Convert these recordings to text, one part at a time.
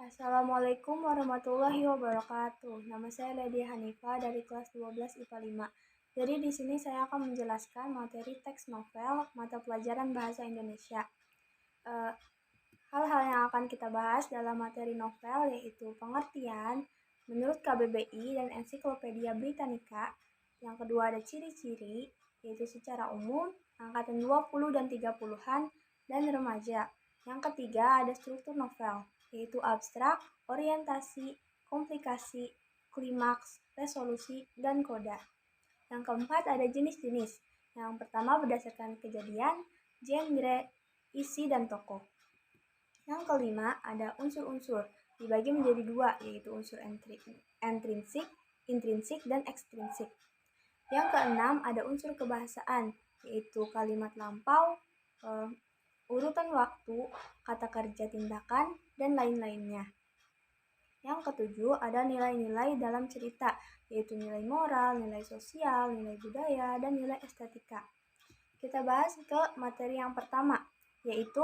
Assalamualaikum warahmatullahi wabarakatuh. Nama saya Ledia Hanifa dari kelas 12 IPA 5. Jadi di sini saya akan menjelaskan materi teks novel mata pelajaran bahasa Indonesia. Hal-hal yang akan kita bahas dalam materi novel yaitu pengertian menurut KBBI dan Ensiklopedia Britannica. Yang kedua ada ciri-ciri, yaitu secara umum, angkatan 20 dan 30-an, dan remaja. Yang ketiga ada struktur novel, yaitu abstrak, orientasi, komplikasi, klimaks, resolusi, dan koda. Yang keempat ada jenis-jenis. Yang pertama berdasarkan kejadian, genre, isi, dan tokoh. Yang kelima ada unsur-unsur, dibagi menjadi dua, yaitu unsur intrinsik, dan ekstrinsik. Yang keenam ada unsur kebahasaan, yaitu kalimat lampau, urutan waktu, kata kerja tindakan, dan lain-lainnya. Yang ketujuh ada nilai-nilai dalam cerita, yaitu nilai moral, nilai sosial, nilai budaya, dan nilai estetika. Kita bahas ke materi yang pertama, yaitu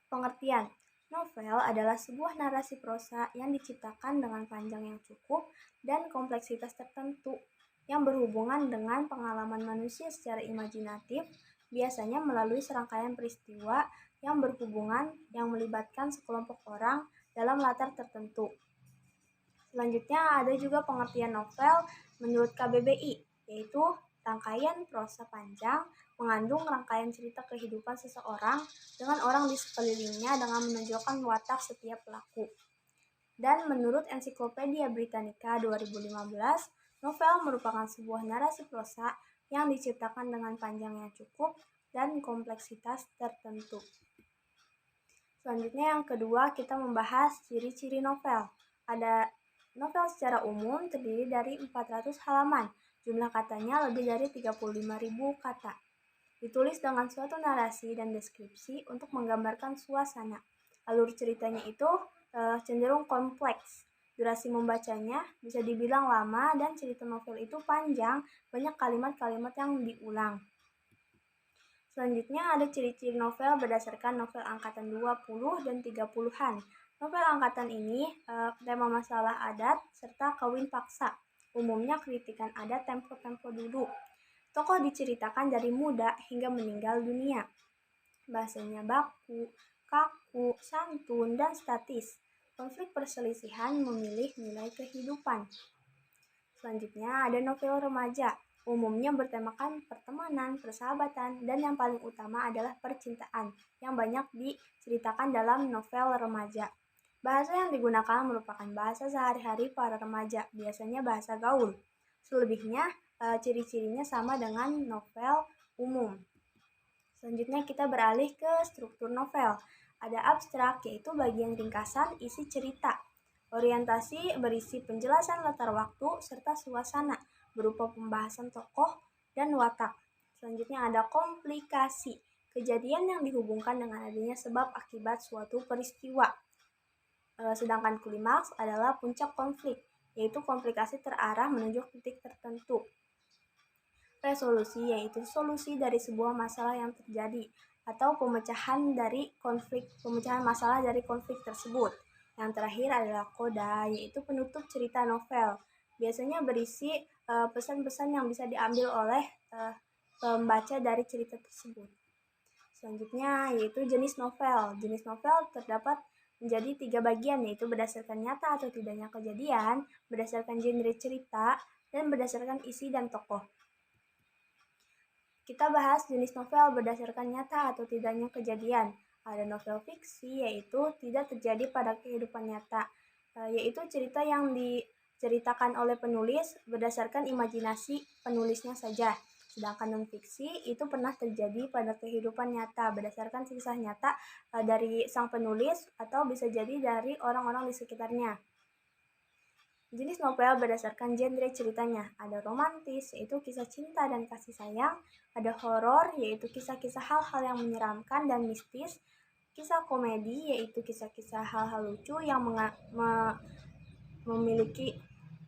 pengertian. Novel adalah sebuah narasi prosa yang diciptakan dengan panjang yang cukup dan kompleksitas tertentu yang berhubungan dengan pengalaman manusia secara imajinatif, biasanya melalui serangkaian peristiwa yang berhubungan yang melibatkan sekelompok orang dalam latar tertentu. Selanjutnya ada juga pengertian novel menurut KBBI, yaitu rangkaian prosa panjang mengandung rangkaian cerita kehidupan seseorang dengan orang di sekelilingnya dengan menonjolkan watak setiap pelaku. Dan menurut Ensiklopedia Britannica 2015, novel merupakan sebuah narasi prosa yang diciptakan dengan panjang yang cukup dan kompleksitas tertentu. Selanjutnya yang kedua kita membahas ciri-ciri novel. Ada novel secara umum terdiri dari 400 halaman. Jumlah katanya lebih dari 35.000 kata. Ditulis dengan suatu narasi dan deskripsi untuk menggambarkan suasana. Alur ceritanya itu cenderung kompleks. Durasi membacanya bisa dibilang lama dan cerita novel itu panjang, banyak kalimat-kalimat yang diulang. Selanjutnya ada ciri-ciri novel berdasarkan novel angkatan 20 dan 30-an. Novel angkatan ini tema masalah adat serta kawin paksa. Umumnya kritikan adat tempo-tempo dulu. Tokoh diceritakan dari muda hingga meninggal dunia. Bahasanya baku, kaku, santun, dan statis. Konflik perselisihan memilih nilai kehidupan. Selanjutnya ada novel remaja. Umumnya bertemakan pertemanan, persahabatan, dan yang paling utama adalah percintaan yang banyak diceritakan dalam novel remaja. Bahasa yang digunakan merupakan bahasa sehari-hari para remaja, biasanya bahasa gaul. Selebihnya, ciri-cirinya sama dengan novel umum. Selanjutnya kita beralih ke struktur novel. Ada abstrak, yaitu bagian ringkasan isi cerita. Orientasi berisi penjelasan latar waktu serta suasana berupa pembahasan tokoh dan watak. Selanjutnya ada komplikasi, kejadian yang dihubungkan dengan adanya sebab akibat suatu peristiwa. Sedangkan klimaks adalah puncak konflik, yaitu komplikasi terarah menuju titik tertentu. Resolusi yaitu solusi dari sebuah masalah yang terjadi atau pemecahan masalah dari konflik tersebut. Yang terakhir adalah koda, yaitu penutup cerita novel. Biasanya berisi pesan-pesan yang bisa diambil oleh pembaca dari cerita tersebut. Selanjutnya yaitu jenis novel. Jenis novel terdapat menjadi 3 bagian, yaitu berdasarkan nyata atau tidaknya kejadian, berdasarkan genre cerita, dan berdasarkan isi dan tokoh. Kita bahas jenis novel berdasarkan nyata atau tidaknya kejadian. Ada novel fiksi, yaitu tidak terjadi pada kehidupan nyata, yaitu cerita yang diceritakan oleh penulis berdasarkan imajinasi penulisnya saja. Sedangkan non-fiksi itu pernah terjadi pada kehidupan nyata berdasarkan kisah nyata dari sang penulis atau bisa jadi dari orang-orang di sekitarnya. Jenis novel berdasarkan genre ceritanya. Ada romantis, yaitu kisah cinta dan kasih sayang. Ada horor, yaitu kisah-kisah hal-hal yang menyeramkan dan mistis. Kisah komedi, yaitu kisah-kisah hal-hal lucu yang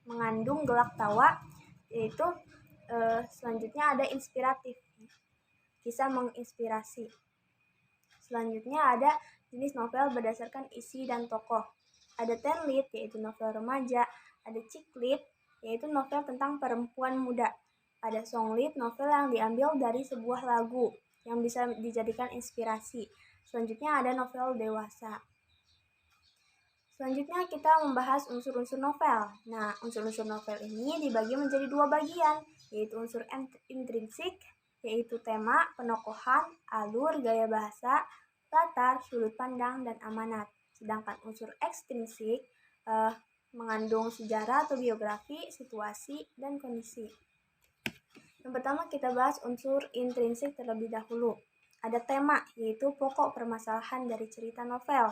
mengandung gelak tawa. Yaitu selanjutnya ada inspiratif, kisah menginspirasi. Selanjutnya ada jenis novel berdasarkan isi dan tokoh. Ada teen lead, yaitu novel remaja. Ada chick lead, yaitu novel tentang perempuan muda. Ada song lead, novel yang diambil dari sebuah lagu yang bisa dijadikan inspirasi. Selanjutnya ada novel dewasa. Selanjutnya kita membahas unsur-unsur novel. Nah, unsur-unsur novel ini dibagi menjadi dua bagian, yaitu unsur intrinsik, yaitu tema, penokohan, alur, gaya bahasa, latar, sudut pandang, dan amanat. Sedangkan unsur ekstrinsik mengandung sejarah atau biografi, situasi, dan kondisi. Yang pertama kita bahas unsur intrinsik terlebih dahulu. Ada tema, yaitu pokok permasalahan dari cerita novel.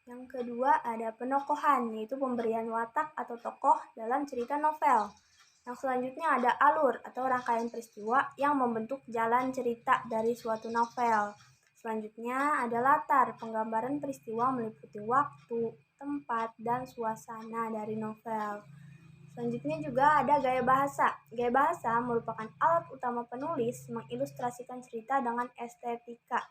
Yang kedua ada penokohan, yaitu pemberian watak atau tokoh dalam cerita novel. Yang selanjutnya ada alur atau rangkaian peristiwa yang membentuk jalan cerita dari suatu novel. Selanjutnya ada latar, penggambaran peristiwa meliputi waktu, tempat, dan suasana dari novel. Selanjutnya juga ada gaya bahasa. Gaya bahasa merupakan alat utama penulis mengilustrasikan cerita dengan estetika.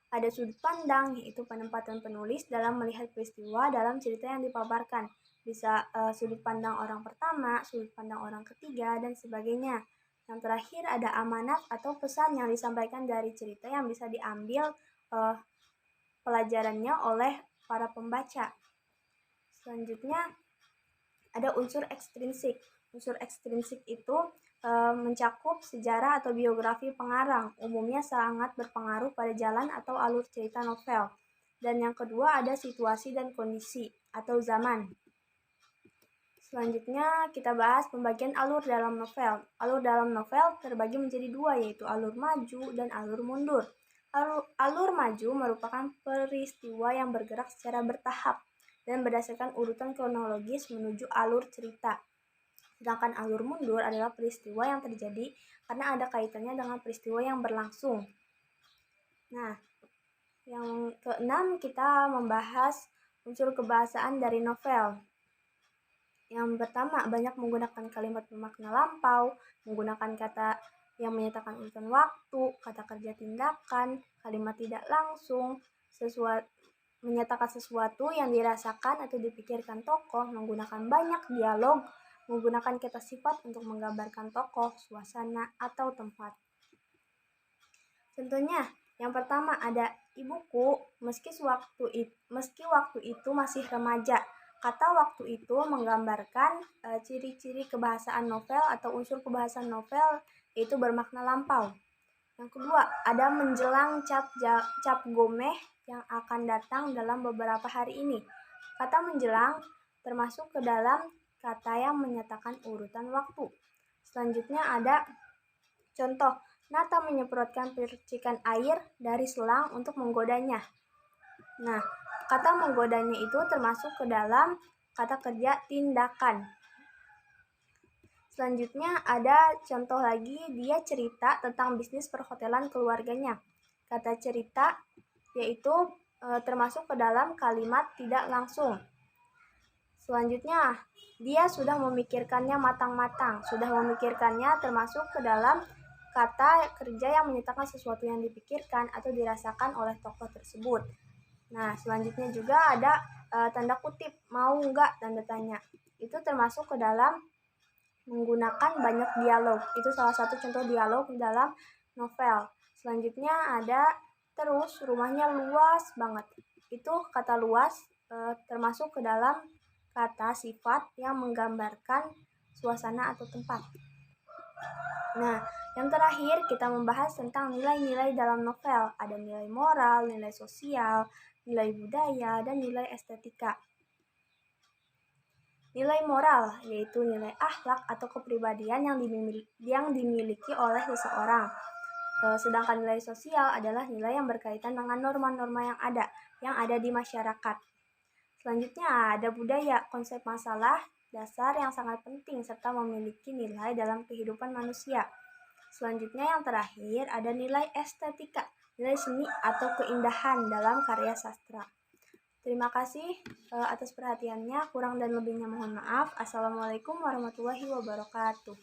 Ada sudut pandang, yaitu penempatan penulis dalam melihat peristiwa dalam cerita yang dipaparkan. Bisa sudut pandang orang pertama, sudut pandang orang ketiga, dan sebagainya. Yang terakhir ada amanat atau pesan yang disampaikan dari cerita yang bisa diambil pelajarannya oleh para pembaca. Selanjutnya ada unsur ekstrinsik. Unsur ekstrinsik itu mencakup sejarah atau biografi pengarang, umumnya sangat berpengaruh pada jalan atau alur cerita novel. Dan yang kedua ada situasi dan kondisi atau zaman. Selanjutnya kita bahas pembagian alur dalam novel. Alur dalam novel terbagi menjadi dua, yaitu alur maju dan alur mundur. Alur maju merupakan peristiwa yang bergerak secara bertahap dan berdasarkan urutan kronologis menuju alur cerita. Sedangkan alur mundur adalah peristiwa yang terjadi karena ada kaitannya dengan peristiwa yang berlangsung. Nah, yang keenam kita membahas unsur kebahasaan dari novel. Yang pertama, banyak menggunakan kalimat bermakna lampau, menggunakan kata yang menyatakan urutan waktu, kata kerja tindakan, kalimat tidak langsung, menyatakan sesuatu yang dirasakan atau dipikirkan tokoh, menggunakan banyak dialog, menggunakan kata sifat untuk menggambarkan tokoh, suasana, atau tempat. Contohnya, yang pertama ada ibuku, meski waktu itu masih remaja. Kata waktu itu menggambarkan ciri-ciri kebahasaan novel atau unsur kebahasaan novel, yaitu bermakna lampau. Yang kedua, ada menjelang cap gomeh yang akan datang dalam beberapa hari ini. Kata menjelang termasuk ke dalam kata yang menyatakan urutan waktu. Selanjutnya ada contoh, Nata menyemprotkan percikan air dari selang untuk menggodanya. Nah, kata menggodanya itu termasuk ke dalam kata kerja tindakan. Selanjutnya ada contoh lagi, dia cerita tentang bisnis perhotelan keluarganya. Kata cerita yaitu termasuk ke dalam kalimat tidak langsung. Selanjutnya, dia sudah memikirkannya matang-matang. Sudah memikirkannya termasuk ke dalam kata kerja yang menyatakan sesuatu yang dipikirkan atau dirasakan oleh tokoh tersebut. Nah, selanjutnya juga ada tanda kutip, mau enggak, tanda tanya. Itu termasuk ke dalam menggunakan banyak dialog. Itu salah satu contoh dialog dalam novel. Selanjutnya ada terus, rumahnya luas banget. Itu kata luas termasuk ke dalam kata sifat yang menggambarkan suasana atau tempat. Nah, yang terakhir kita membahas tentang nilai-nilai dalam novel. Ada nilai moral, nilai sosial, nilai budaya, dan nilai estetika. Nilai moral yaitu nilai akhlak atau kepribadian yang dimiliki oleh seseorang. Sedangkan nilai sosial adalah nilai yang berkaitan dengan norma-norma yang ada di masyarakat. Selanjutnya ada budaya, konsep masalah dasar yang sangat penting serta memiliki nilai dalam kehidupan manusia. Selanjutnya yang terakhir ada nilai estetika, nilai seni atau keindahan dalam karya sastra. Terima kasih atas perhatiannya, kurang dan lebihnya mohon maaf. Assalamualaikum warahmatullahi wabarakatuh.